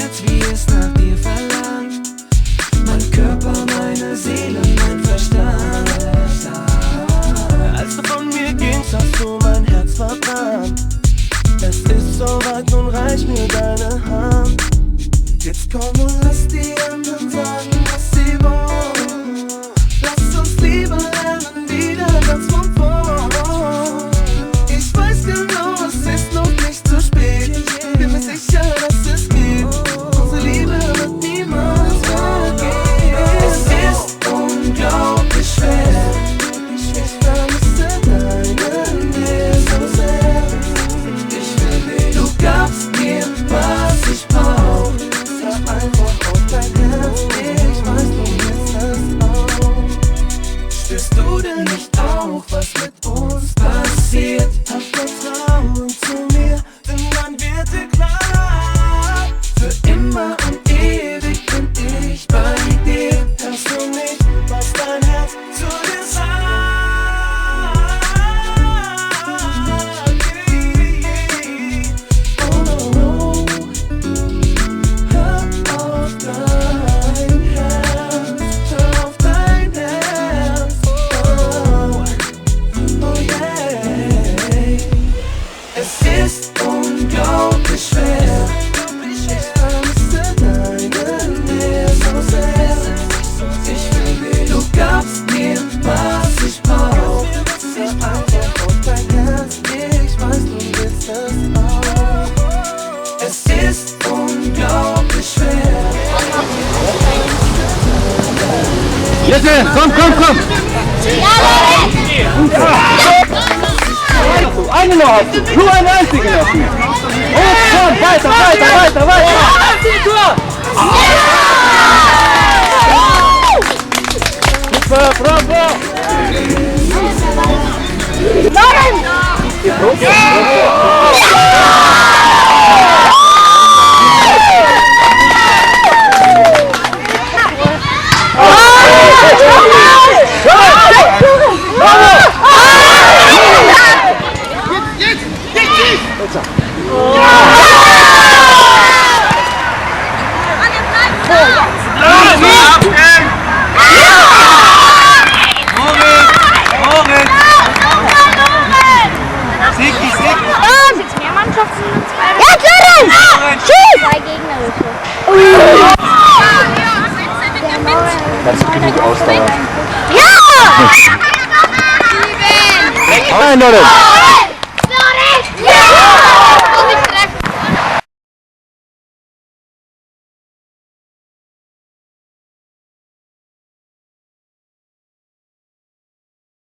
Herz, wie es nach dir verlangt. Mein Körper, meine Seele, mein Verstand. Als du von mir gingst, hast du mein Herz verbrannt. Es ist soweit, nun reich mir deine Hand. Jetzt komm und lass die anderen sagen, was sie wollen. Lass uns Liebe lernen, wieder ganz von vorn. Ich weiß genau, es ist noch nicht zu spät. Bin mir sicher, dass es geht. Unsere Liebe wird niemals vergehen. Es ist unglaublich schwer. Ich vermisse deine Nähe so sehr. Ich will dich, du gabst mir, was ich brauch. Sag einfach auf dein Herz, ich weiß, du willst es auch. Spürst du denn nicht auch, was mit uns passiert? Hab Vertrauen zu mir, denn dann wird dir klar. Für immer und ewig bin ich bei dir. Hörst du nicht, was dein Herz zu dir sagt? Oh no, no. Hör auf dein Herz, hör auf dein Herz. Oh, oh yeah. Es ist unglaublich schwer. Ich vermisse deine Nähe so sehr. Ich will dich, du gabst mir, was ich brauch. Sag einfach auf dein Herz, ich weiß, du willst es auch. Es ist unglaublich schwer. Jette, komm! Eine noch hast du, nur eine einzige noch. Und komm, weiter! Super, bravo! Kannst du genug Ausdauer? Ja! Nein, Leute!